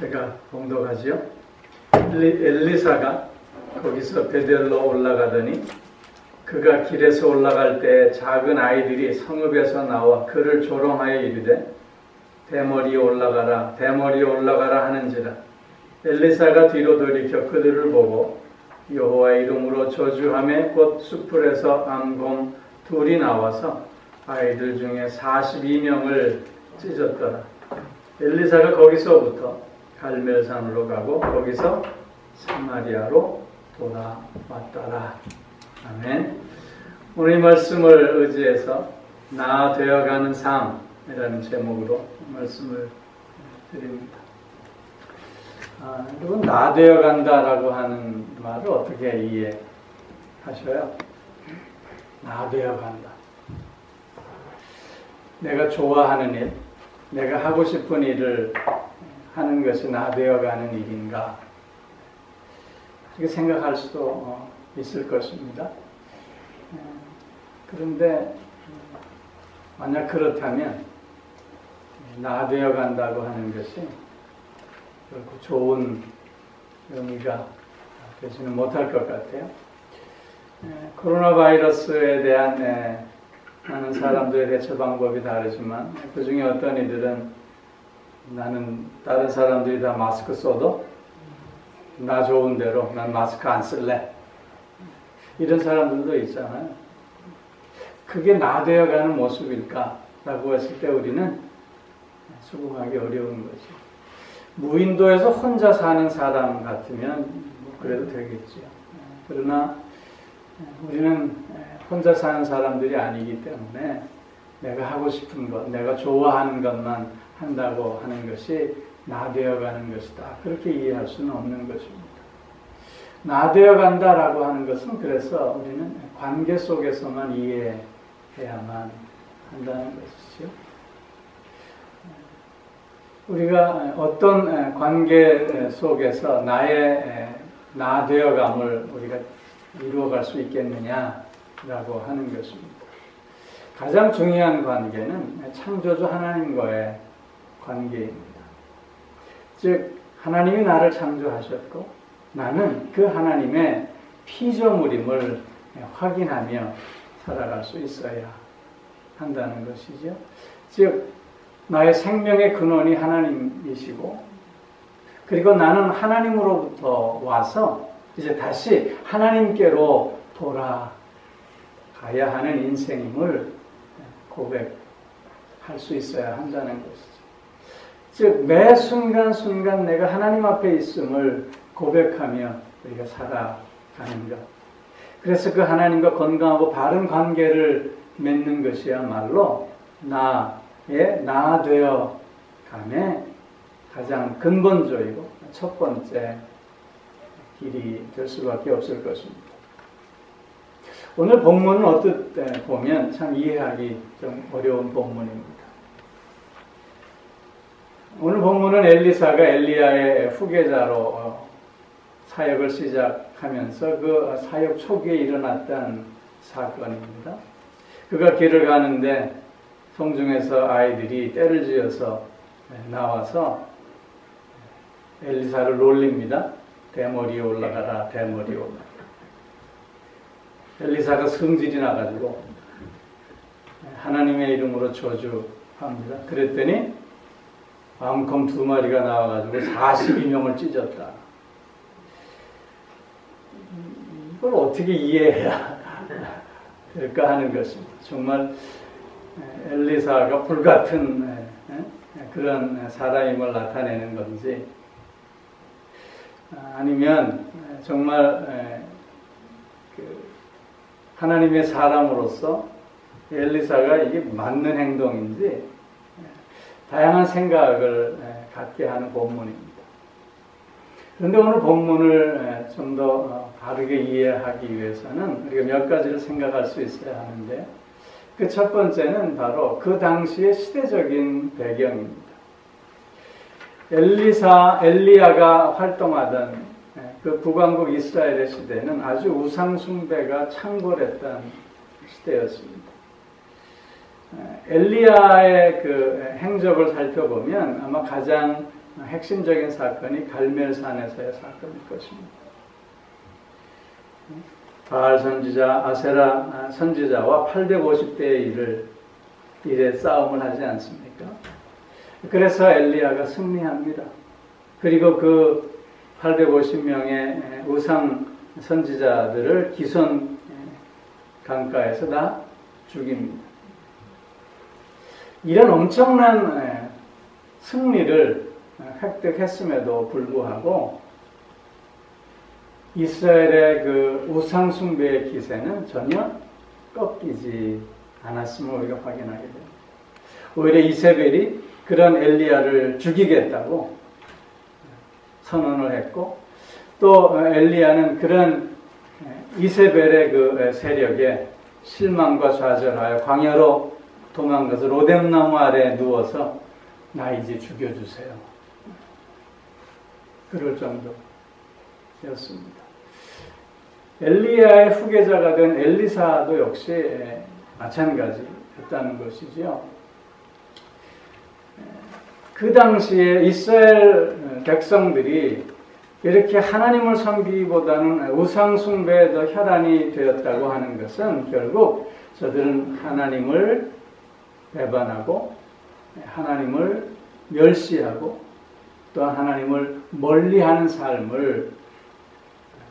제가 봉독하지요. 엘리사가 거기서 베델로 올라가더니 그가 길에서 올라갈 때 작은 아이들이 성읍에서 나와 그를 조롱하여 이르되 대머리에 올라가라 대머리에 올라가라 하는지라. 엘리사가 뒤로 돌이켜 그들을 보고 여호와의 이름으로 저주하며 곧 수풀에서 암곰 둘이 나와서 아이들 중에 42명을 찢었더라. 엘리사가 거기서부터 갈멜산으로 가고 거기서 사마리아로 돌아왔더라. 아멘. 오늘 이 말씀을 의지해서 나 되어가는 삶이라는 제목으로 말씀을 드립니다. 여러분, 나 되어간다라고 하는 말을 어떻게 이해하셔요? 나 되어간다. 내가 좋아하는 일, 내가 하고 싶은 일을 하는 것이 나 되어가는 일인가? 이렇게 생각할 수도 있을 것입니다. 그런데 만약 그렇다면 나 되어간다고 하는 것이 결코 좋은 의미가 되지는 못할 것 같아요. 코로나 바이러스에 대한 많은 사람들의 대처 방법이 다르지만 그 중에 어떤 이들은 나는 다른 사람들이 다 마스크 써도 나 좋은 대로 난 마스크 안 쓸래. 이런 사람들도 있잖아요. 그게 나 되어가는 모습일까라고 했을 때 우리는 수긍하기 어려운 거죠. 무인도에서 혼자 사는 사람 같으면 그래도 되겠지요. 그러나 우리는 혼자 사는 사람들이 아니기 때문에 내가 하고 싶은 것, 내가 좋아하는 것만 한다고 하는 것이 나 되어가는 것이다. 그렇게 이해할 수는 없는 것입니다. 나 되어간다라고 하는 것은 그래서 우리는 관계 속에서만 이해해야만 한다는 것이죠. 우리가 어떤 관계 속에서 나 되어감을 우리가 이루어갈 수 있겠느냐라고 하는 것입니다. 가장 중요한 관계는 창조주 하나님과의 관계입니다. 즉 하나님이 나를 창조하셨고 나는 그 하나님의 피조물임을 확인하며 살아갈 수 있어야 한다는 것이죠. 즉 나의 생명의 근원이 하나님이시고 그리고 나는 하나님으로부터 와서 이제 다시 하나님께로 돌아가야 하는 인생임을 고백할 수 있어야 한다는 것이죠. 즉 매 순간순간 내가 하나님 앞에 있음을 고백하며 우리가 살아가는 것. 그래서 그 하나님과 건강하고 바른 관계를 맺는 것이야말로 나의 나 되어감의 가장 근본적이고 첫 번째 길이 될 수밖에 없을 것입니다. 오늘 본문은 어떻게 보면 참 이해하기 좀 어려운 본문입니다. 오늘 본문은 엘리사가 엘리야의 후계자로 사역을 시작하면서 그 사역 초기에 일어났던 사건입니다. 그가 길을 가는데 성중에서 아이들이 떼를 지어서 나와서 엘리사를 놀립니다. 대머리에 올라가라, 대머리에 올라가라. 엘리사가 성질이 나가지고 하나님의 이름으로 저주합니다. 그랬더니 암곰 2마리가 나와가지고 42명을 찢었다. 이걸 어떻게 이해해야 될까 하는 것입니다. 정말 엘리사가 불같은 그런 사람임을 나타내는 건지 아니면 정말 하나님의 사람으로서 엘리사가 이게 맞는 행동인지 다양한 생각을 갖게 하는 본문입니다. 그런데 오늘 본문을 좀 더 바르게 이해하기 위해서는 우리가 몇 가지를 생각할 수 있어야 하는데 그 첫 번째는 바로 그 당시의 시대적인 배경입니다. 엘리야가 활동하던 그 북왕국 이스라엘의 시대는 아주 우상 숭배가 창궐했던 시대였습니다. 엘리야의 그 행적을 살펴보면 아마 가장 핵심적인 사건이 갈멜산에서의 사건일 것입니다. 바알 선지자, 아세라 선지자와 850대의 일에 싸움을 하지 않습니까? 그래서 엘리야가 승리합니다. 그리고 그 850명의 우상 선지자들을 기손 강가에서 다 죽입니다. 이런 엄청난 승리를 획득했음에도 불구하고 이스라엘의 그 우상 숭배의 기세는 전혀 꺾이지 않았음을 우리가 확인하게 됩니다. 오히려 이세벨이 그런 엘리야를 죽이겠다고 선언을 했고, 또 엘리야는 그런 이세벨의 그 세력에 실망과 좌절하여 광야로 도망가서 로뎀나무 아래에 누워서 나 이제 죽여주세요. 그럴 정도였습니다. 엘리야의 후계자가 된 엘리사도 역시 마찬가지였다는 것이지요. 그 당시에 이스라엘 백성들이 이렇게 하나님을 섬기기보다는 우상 숭배에 더 혈안이 되었다고 하는 것은 결국 저들은 하나님을 배반하고 하나님을 멸시하고 또 하나님을 멀리하는 삶을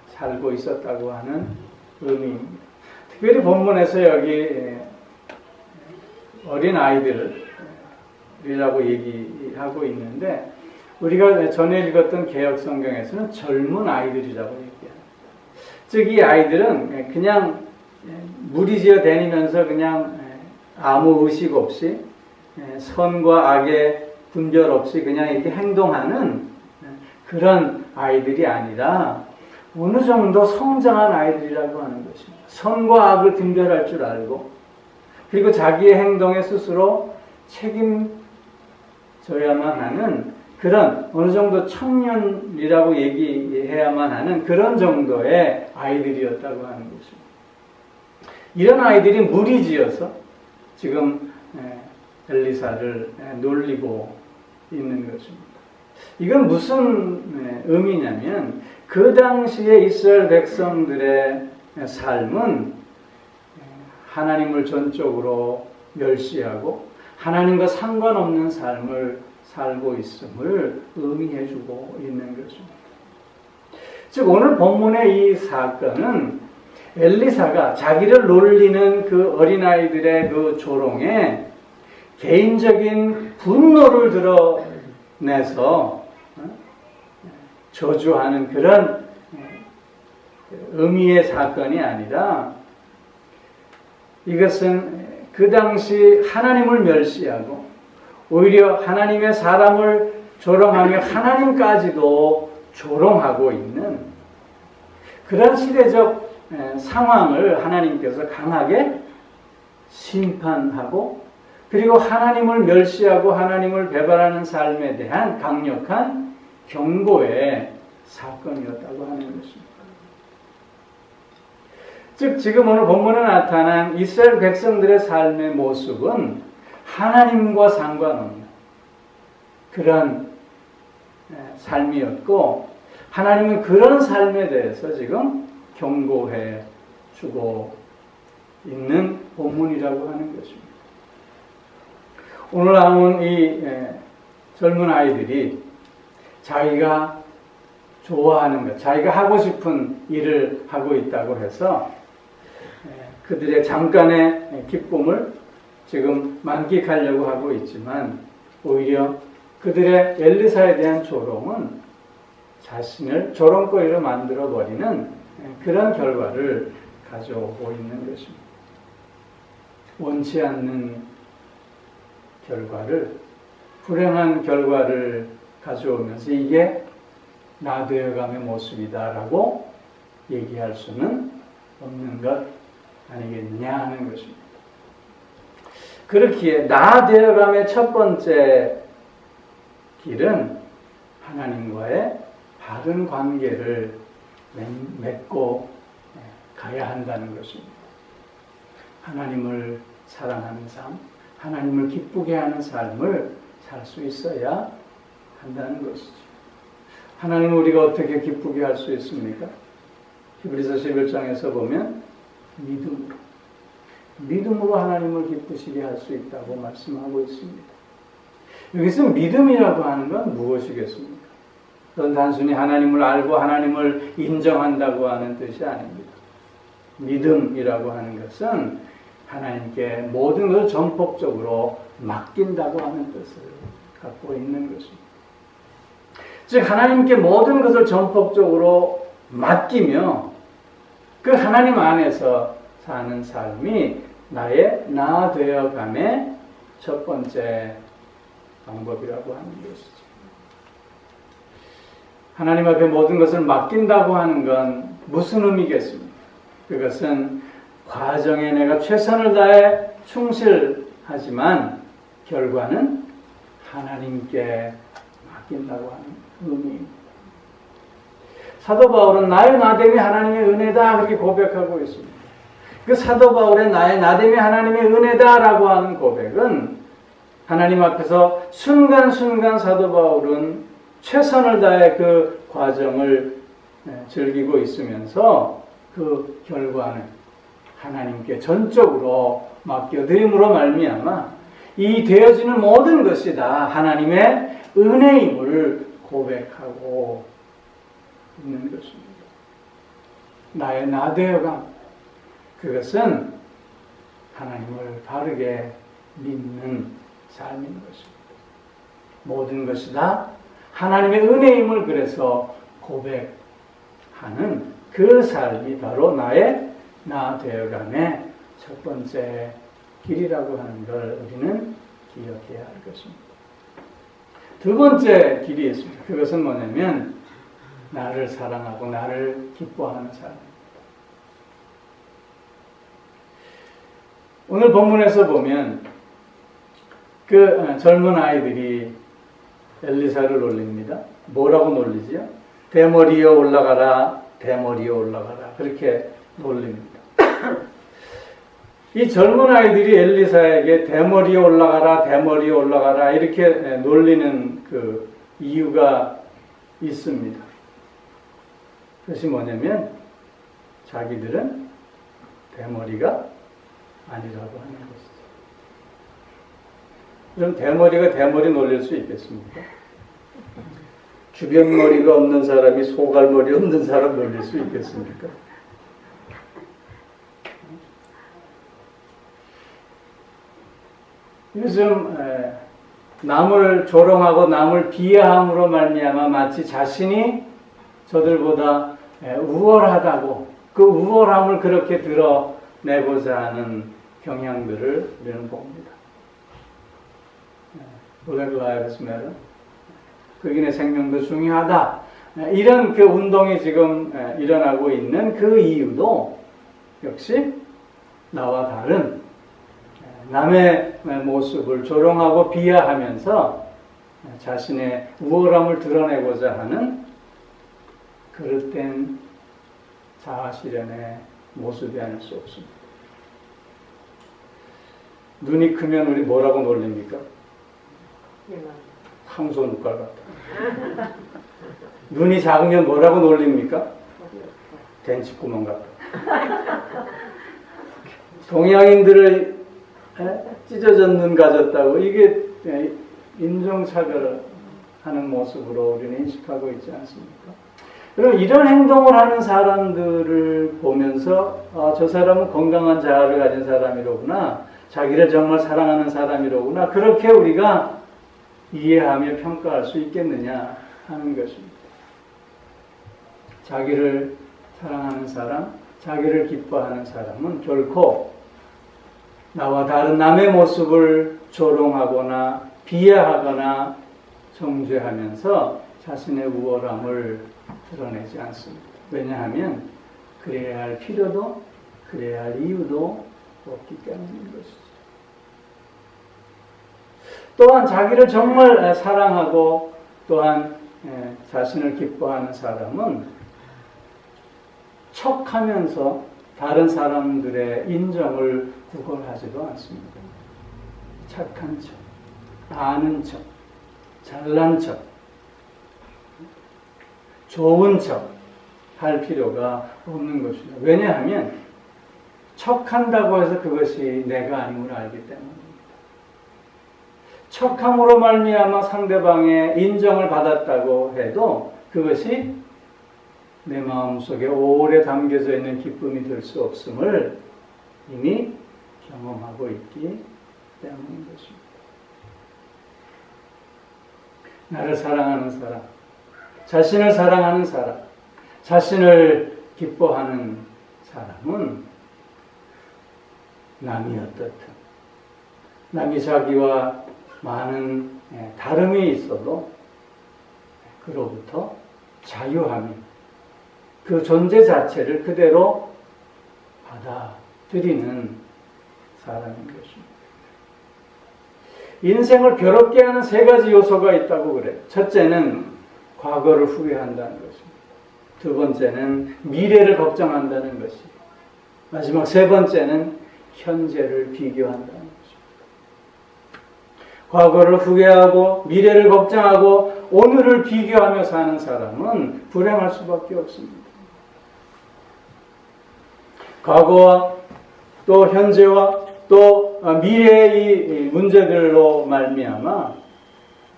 살고 있었다고 하는 의미입니다. 특별히 본문에서 여기 어린 아이들이라고 얘기하고 있는데, 우리가 전에 읽었던 개역 성경에서는 젊은 아이들이라고 얘기합니다. 즉 이 아이들은 그냥 무리지어 다니면서 그냥 아무 의식 없이 선과 악의 분별 없이 그냥 이렇게 행동하는 그런 아이들이 아니라 어느 정도 성장한 아이들이라고 하는 것입니다. 선과 악을 분별할 줄 알고, 그리고 자기의 행동에 스스로 책임져야만 하는 그런 어느 정도 청년이라고 얘기해야만 하는 그런 정도의 아이들이었다고 하는 것입니다. 이런 아이들이 무리지어서 지금 엘리사를 놀리고 있는 것입니다. 이건 무슨 의미냐면, 그 당시에 이스라엘 백성들의 삶은 하나님을 전적으로 멸시하고 하나님과 상관없는 삶을 살고 있음을 의미해주고 있는 것입니다. 즉 오늘 본문의 이 사건은 엘리사가 자기를 놀리는 그 어린아이들의 그 조롱에 개인적인 분노를 드러내서 저주하는 그런 의미의 사건이 아니라, 이것은 그 당시 하나님을 멸시하고 오히려 하나님의 사람을 조롱하며 하나님까지도 조롱하고 있는 그런 시대적 상황을 하나님께서 강하게 심판하고, 그리고 하나님을 멸시하고 하나님을 배반하는 삶에 대한 강력한 경고의 사건이었다고 하는 것입니다. 즉 지금 오늘 본문에 나타난 이스라엘 백성들의 삶의 모습은 하나님과 상관없는 그런 삶이었고, 하나님은 그런 삶에 대해서 지금 경고해 주고 있는 본문이라고 하는 것입니다. 오늘 나온 이 젊은 아이들이 자기가 좋아하는 것, 자기가 하고 싶은 일을 하고 있다고 해서 그들의 잠깐의 기쁨을 지금 만끽하려고 하고 있지만, 오히려 그들의 엘리사에 대한 조롱은 자신을 조롱거리로 만들어버리는 그런 결과를 가져오고 있는 것입니다. 원치 않는 결과를, 불행한 결과를 가져오면서 이게 나 되어감의 모습이다라고 얘기할 수는 없는 것 아니겠느냐 하는 것입니다. 그렇기에 나 되어감의 첫 번째 길은 하나님과의 바른 관계를 맺고 가야 한다는 것입니다. 하나님을 사랑하는 삶, 하나님을 기쁘게 하는 삶을 살 수 있어야 한다는 것이죠. 하나님을 우리가 어떻게 기쁘게 할 수 있습니까? 히브리서 11장에서 보면 믿음으로 하나님을 기쁘시게 할 수 있다고 말씀하고 있습니다. 여기서 믿음이라고 하는 건 무엇이겠습니까? 그건 단순히 하나님을 알고 하나님을 인정한다고 하는 뜻이 아닙니다. 믿음이라고 하는 것은 하나님께 모든 것을 전폭적으로 맡긴다고 하는 뜻을 갖고 있는 것입니다. 즉 하나님께 모든 것을 전폭적으로 맡기며 그 하나님 안에서 사는 삶이 나의 나 되어감의 첫 번째 방법이라고 하는 것이죠. 하나님 앞에 모든 것을 맡긴다고 하는 건 무슨 의미겠습니까? 그것은 과정에 내가 최선을 다해 충실하지만 결과는 하나님께 맡긴다고 하는 의미입니다. 사도 바울은 나의 나됨이 하나님의 은혜다 그렇게 고백하고 있습니다. 그 사도 바울의 나의 나됨이 하나님의 은혜다라고 하는 고백은 하나님 앞에서 순간순간 사도 바울은 최선을 다해 그 과정을 즐기고 있으면서 그 결과는 하나님께 전적으로 맡겨드림으로 말미암아 이 되어지는 모든 것이 다 하나님의 은혜임을 고백하고 있는 것입니다. 나의 나 되어감, 그것은 하나님을 바르게 믿는 삶인 것입니다. 모든 것이 다 하나님의 은혜임을 그래서 고백하는 그 삶이 바로 나의 나 되어감의 첫 번째 길이라고 하는 걸 우리는 기억해야 할 것입니다. 두 번째 길이 있습니다. 그것은 뭐냐면 나를 사랑하고 나를 기뻐하는 삶입니다. 오늘 본문에서 보면 그 젊은 아이들이 엘리사를 놀립니다. 뭐라고 놀리지요? 대머리여 올라가라, 대머리여 올라가라. 그렇게 놀립니다. 이 젊은 아이들이 엘리사에게 대머리에 올라가라, 대머리에 올라가라 이렇게 놀리는 그 이유가 있습니다. 그것이 뭐냐면 자기들은 대머리가 아니라고 하는 것이죠. 그럼 대머리가 대머리 놀릴 수 있겠습니까? 주변머리가 없는 사람이 소갈머리 없는 사람 놀릴 수 있겠습니까? 요즘 남을 조롱하고 남을 비하함으로 말미암아 마치 자신이 저들보다 우월하다고 그 우월함을 그렇게 드러내고자 하는 경향들을 우리는 봅니다. Black Lives Matter, 흑인의 생명도 중요하다. 이런 그 운동이 지금 일어나고 있는 그 이유도 역시 나와 다른 남의 모습을 조롱하고 비하하면서 자신의 우월함을 드러내고자 하는 그릇된 자아실현의 모습이 아닐 수 없습니다. 눈이 크면 우리 뭐라고 놀립니까? 황소 눈깔 같다. 눈이 작으면 뭐라고 놀립니까? 댄치구멍 같다. 동양인들을 찢어진 눈 가졌다고 이게 인종차별을 하는 모습으로 우리는 인식하고 있지 않습니까? 그럼 이런 행동을 하는 사람들을 보면서 저 사람은 건강한 자아를 가진 사람이로구나, 자기를 정말 사랑하는 사람이로구나, 그렇게 우리가 이해하며 평가할 수 있겠느냐 하는 것입니다. 자기를 사랑하는 사람, 자기를 기뻐하는 사람은 결코 나와 다른 남의 모습을 조롱하거나 비하하거나 정죄하면서 자신의 우월함을 드러내지 않습니다. 왜냐하면 그래야 할 필요도 그래야 할 이유도 없기 때문인 것이죠. 또한 자기를 정말 사랑하고 또한 자신을 기뻐하는 사람은 척하면서 다른 사람들의 인정을 구걸하지도 않습니다. 착한 척, 아는 척, 잘난 척, 좋은 척 할 필요가 없는 것입니다. 왜냐하면 척한다고 해서 그것이 내가 아님을 알기 때문입니다. 척함으로 말미암아 상대방의 인정을 받았다고 해도 그것이 내 마음속에 오래 담겨져 있는 기쁨이 될 수 없음을 이미 경험하고 있기 때문인 것입니다. 나를 사랑하는 사람, 자신을 사랑하는 사람, 자신을 기뻐하는 사람은 남이 어떻든, 남이 자기와 많은 다름이 있어도 그로부터 자유하며 그 존재 자체를 그대로 받아들이는 사람인 것입니다. 인생을 괴롭게 하는 세 가지 요소가 있다고 그래요. 첫째는 과거를 후회한다는 것입니다. 두 번째는 미래를 걱정한다는 것입니다. 마지막 세 번째는 현재를 비교한다는 것입니다. 과거를 후회하고 미래를 걱정하고 오늘을 비교하며 사는 사람은 불행할 수밖에 없습니다. 과거와 또 현재와 또 미래의 이 문제들로 말미암아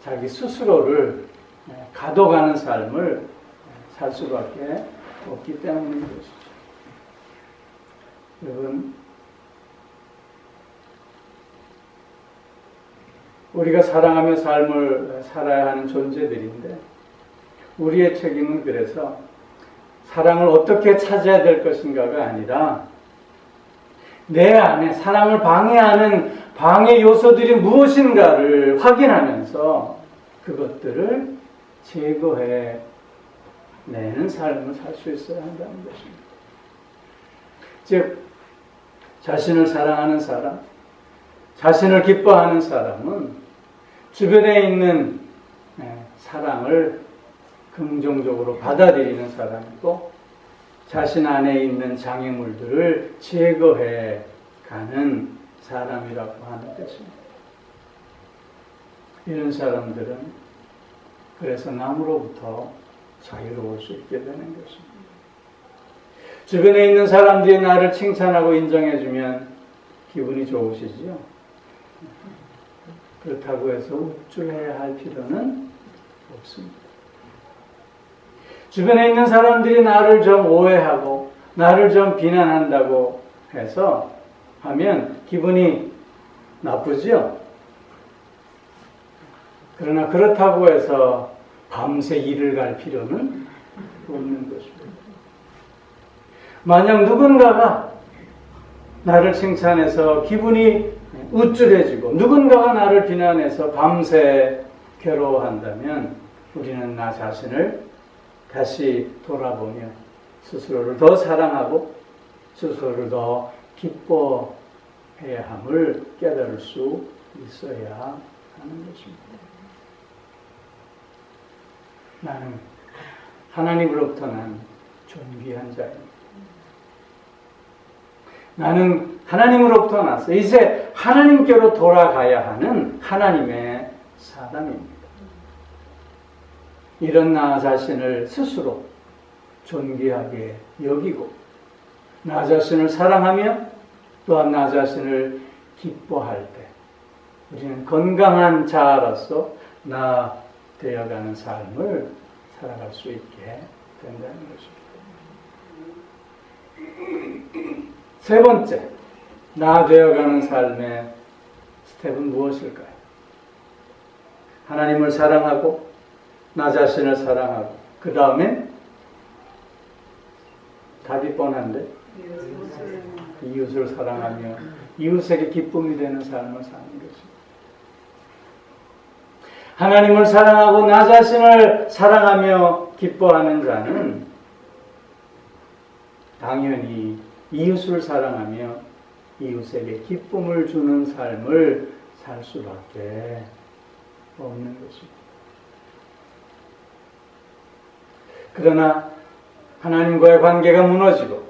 자기 스스로를 가둬가는 삶을 살 수밖에 없기 때문인 것이죠. 여러분, 우리가 사랑하며 삶을 살아야 하는 존재들인데 우리의 책임은 그래서 사랑을 어떻게 찾아야 될 것인가가 아니라 내 안에 사랑을 방해하는 방해 요소들이 무엇인가를 확인하면서 그것들을 제거해 내는 삶을 살 수 있어야 한다는 것입니다. 즉, 자신을 사랑하는 사람, 자신을 기뻐하는 사람은 주변에 있는 사랑을 긍정적으로 받아들이는 사람이고 자신 안에 있는 장애물들을 제거해 가는 사람이라고 하는 것입니다. 이런 사람들은 그래서 남으로부터 자유로울 수 있게 되는 것입니다. 주변에 있는 사람들이 나를 칭찬하고 인정해주면 기분이 좋으시지요? 그렇다고 해서 우쭐해야 할 필요는 없습니다. 주변에 있는 사람들이 나를 좀 오해하고 나를 좀 비난한다고 해서 하면 기분이 나쁘죠? 그러나 그렇다고 해서 밤새 일을 갈 필요는 없는 것입니다. 만약 누군가가 나를 칭찬해서 기분이 우쭐해지고 누군가가 나를 비난해서 밤새 괴로워한다면 우리는 나 자신을 다시 돌아보며 스스로를 더 사랑하고 스스로를 더 기뻐해야 함을 깨달을 수 있어야 하는 것입니다. 나는 하나님으로부터 난 존귀한 자입니다. 나는 하나님으로부터 났어. 이제 하나님께로 돌아가야 하는 하나님의 사람입니다. 이런 나 자신을 스스로 존귀하게 여기고 나 자신을 사랑하며 또한 나 자신을 기뻐할 때 우리는 건강한 자아로서 나 되어가는 삶을 살아갈 수 있게 된다는 것입니다. 세 번째, 나 되어가는 삶의 스텝은 무엇일까요? 하나님을 사랑하고 나 자신을 사랑하고 그 다음에 답이 뻔한데 이웃을 사랑하며 이웃에게 기쁨이 되는 삶을 사는 것입니다. 하나님을 사랑하고 나 자신을 사랑하며 기뻐하는 자는 당연히 이웃을 사랑하며 이웃에게 기쁨을 주는 삶을 살 수밖에 없는 것입니다. 그러나 하나님과의 관계가 무너지고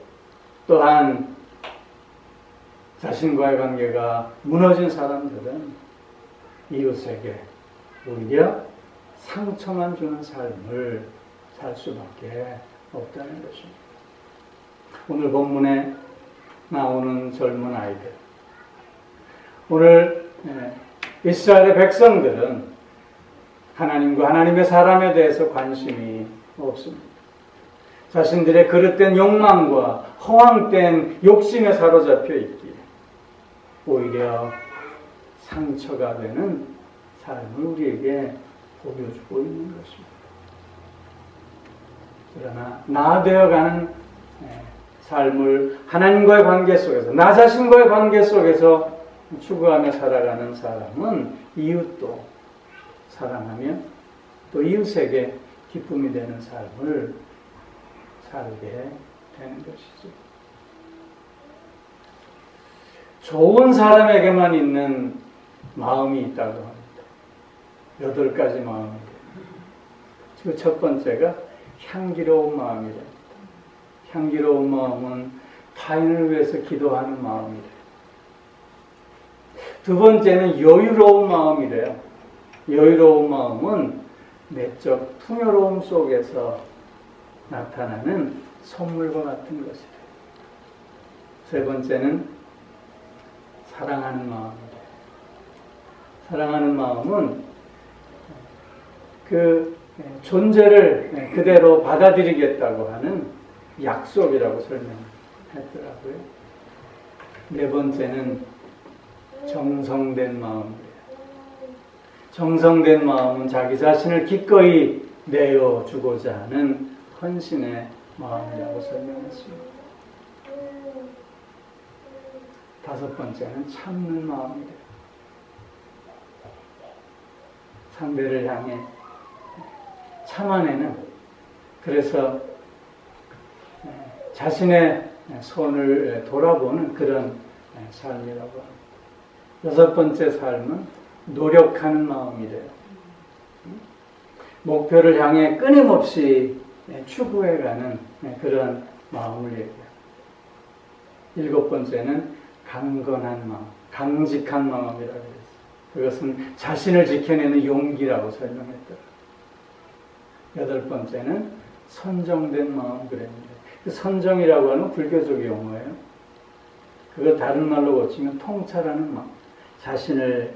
또한 자신과의 관계가 무너진 사람들은 이웃에게 오히려 상처만 주는 삶을 살 수밖에 없다는 것입니다. 오늘 본문에 나오는 젊은 아이들, 오늘 이스라엘의 백성들은 하나님과 하나님의 사람에 대해서 관심이 없습니다. 자신들의 그릇된 욕망과 허황된 욕심에 사로잡혀 있기에 오히려 상처가 되는 삶을 우리에게 보여주고 있는 것입니다. 그러나 나아되어가는 삶을 하나님과의 관계 속에서, 나 자신과의 관계 속에서 추구하며 살아가는 사람은 이웃도 사랑하며 또 이웃에게 기쁨이 되는 삶을 살게 되는 것이죠. 좋은 사람에게만 있는 마음이 있다고 합니다. 8가지 마음이. 그 첫 번째가 향기로운 마음이랍니다. 향기로운 마음은 타인을 위해서 기도하는 마음이래요. 두 번째는 여유로운 마음이래요. 여유로운 마음은 내적 풍요로움 속에서 나타나는 선물과 같은 것이래요. 세 번째는 사랑하는 마음이래요. 사랑하는 마음은 그 존재를 그대로 받아들이겠다고 하는 약속이라고 설명했더라고요. 네 번째는 정성된 마음이에요. 정성된 마음은 자기 자신을 기꺼이 내어주고자 하는 헌신의 마음이라고 설명했습니다. 다섯 번째는 참는 마음이에요. 상대를 향해 참아내는, 그래서 자신의 손을 돌아보는 그런 삶이라고 합니다. 여섯 번째 삶은 노력하는 마음이래요. 목표를 향해 끊임없이 추구해가는 그런 마음을 얘기해요. 일곱 번째는 강건한 마음, 강직한 마음이라고 했어요. 그것은 자신을 지켜내는 용기라고 설명했더라고요. 여덟 번째는 선정된 마음 그랬는데, 그 선정이라고 하는 불교적 용어예요. 그걸 다른 말로 고치면 통찰하는 마음, 자신을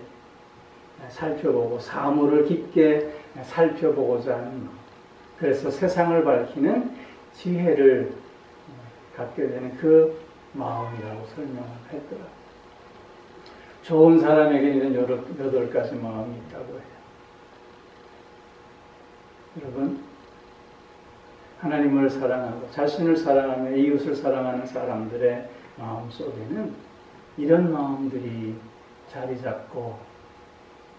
살펴보고 사물을 깊게 살펴보고자 하는 마음, 그래서 세상을 밝히는 지혜를 갖게 되는 그 마음이라고 설명을 했더라고요. 좋은 사람에게는 이런 8가지 마음이 있다고 해요. 여러분, 하나님을 사랑하고 자신을 사랑하며 이웃을 사랑하는 사람들의 마음 속에는 이런 마음들이 자리 잡고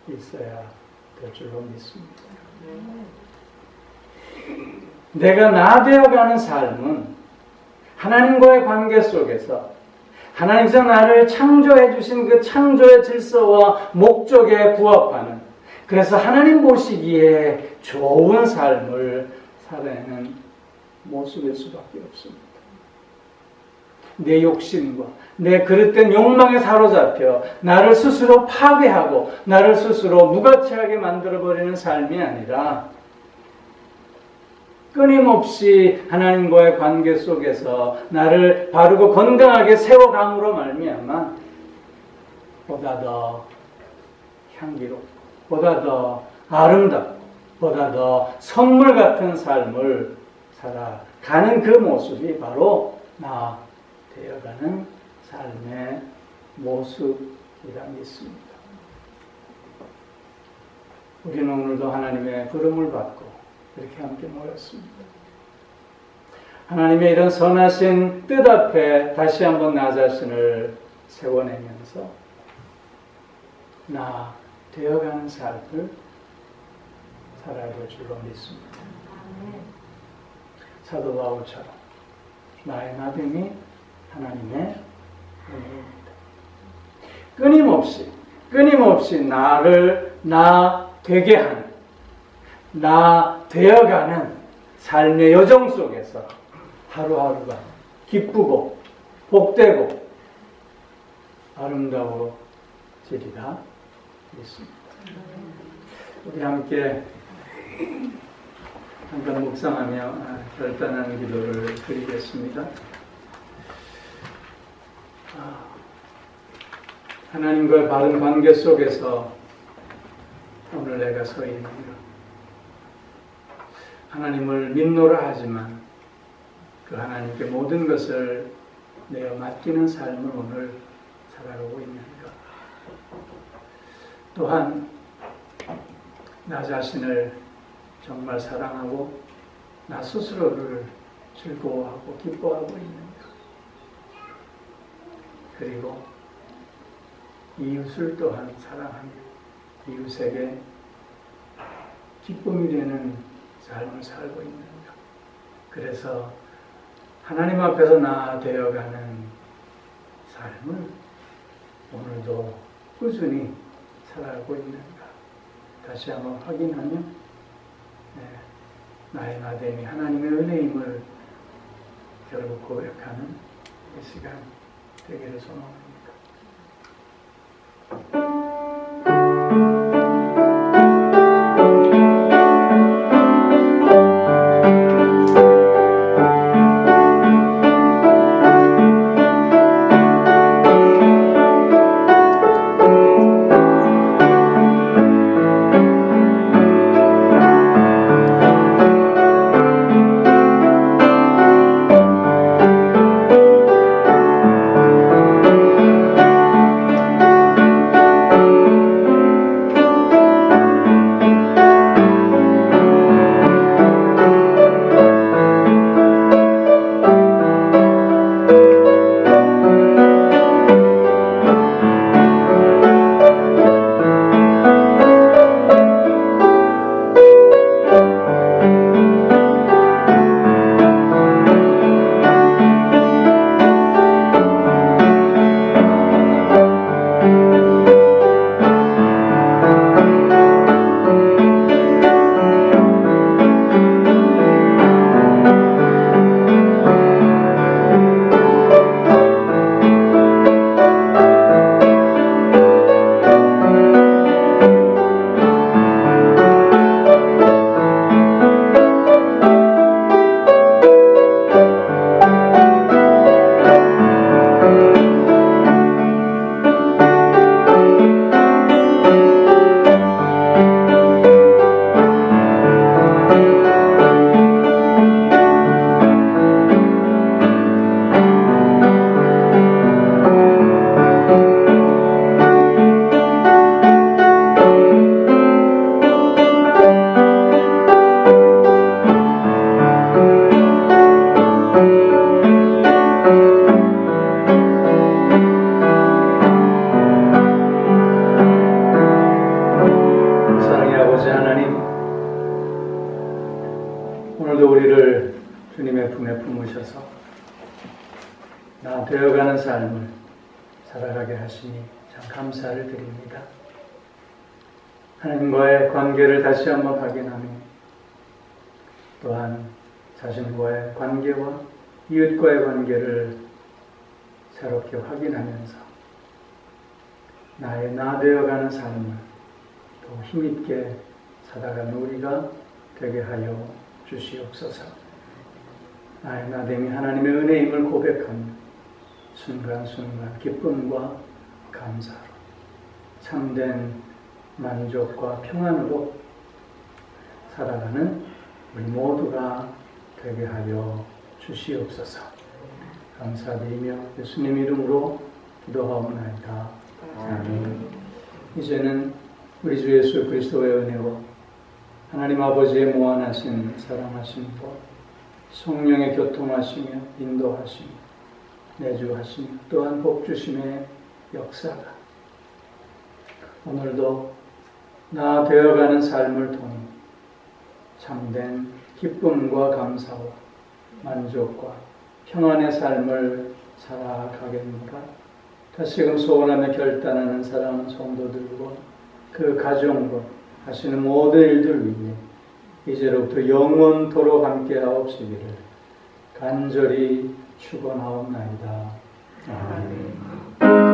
있어야 될 줄로 믿습니다. 내가 나되어가는 삶은 하나님과의 관계 속에서 하나님께서 나를 창조해 주신 그 창조의 질서와 목적에 부합하는, 그래서 하나님 보시기에 좋은 삶을 살아내는 모습일 수밖에 없습니다. 내 욕심과 내 그릇된 욕망에 사로잡혀 나를 스스로 파괴하고 나를 스스로 무가치하게 만들어버리는 삶이 아니라 끊임없이 하나님과의 관계 속에서 나를 바르고 건강하게 세워감으로 말미암아 보다 더 향기롭고 보다 더 아름답고 보다 더 선물 같은 삶을 살아가는 그 모습이 바로 나 되어가는 삶의 모습이라 믿습니다. 우리는 오늘도 하나님의 부름을 받고 이렇게 함께 모였습니다. 하나님의 이런 선하신 뜻 앞에 다시 한번 나 자신을 세워내면서 나 되어가는 삶을 살아야 될 줄로 믿습니다. 사도 바울처럼 나의 나됨이 하나님의 은혜입니다. 끊임없이 나를 나 되게 하는, 나 되어가는 삶의 여정 속에서 하루하루가 기쁘고 복되고 아름다워지리라 믿습니다. 우리 함께 잠깐 묵상하며 결단하는 기도를 드리겠습니다. 하나님과의 바른 관계 속에서 오늘 내가 서 있는가. 하나님을 믿노라 하지만 그 하나님께 모든 것을 내어 맡기는 삶을 오늘 살아가고 있는가. 또한 나 자신을 정말 사랑하고 나 스스로를 즐거워하고 기뻐하고 있는가. 그리고 이웃을 또한 사랑하며 이웃에게 기쁨이 되는 삶을 살고 있는가. 그래서 하나님 앞에서 나아되어가는 삶을 오늘도 꾸준히 살아가고 있는가. 다시 한번 확인하며 나의 나됨이 하나님의 은혜임을 결국 고백하는 이 시간 되기를 소망합니다. 오늘도 우리를 주님의 품에 품으셔서 나 되어가는 삶을 살아가게 하시니 참 감사를 드립니다. 하나님과의 관계를 다시 한번 확인하며 또한 자신과의 관계와 이웃과의 관계를 새롭게 확인하면서 나의 나 되어가는 삶을 더 힘있게 살아가는 우리가 되게 하여 주시옵소서. 나의 나됨이 하나님의 은혜임을 고백하며 순간순간 기쁨과 감사로 참된 만족과 평안으로 살아가는 우리 모두가 되게 하여 주시옵소서. 감사드리며 예수님 이름으로 기도하옵나이다. 아멘. 이제는 우리 주 예수 그리스도의 은혜와 하나님 아버지의 무한하신 사랑하심 과 성령의 교통하시며 인도하시며 내주하시며 또한 복주심의 역사가 오늘도 나 되어가는 삶을 통해 참된 기쁨과 감사와 만족과 평안의 삶을 살아가겠는가? 다시금 소원하며 결단하는 사랑하는 성도들과 그 가정과 하시는 모든 일들 위해 이제로부터 영원토록 함께하옵시기를 간절히 축원하옵나이다. 아멘.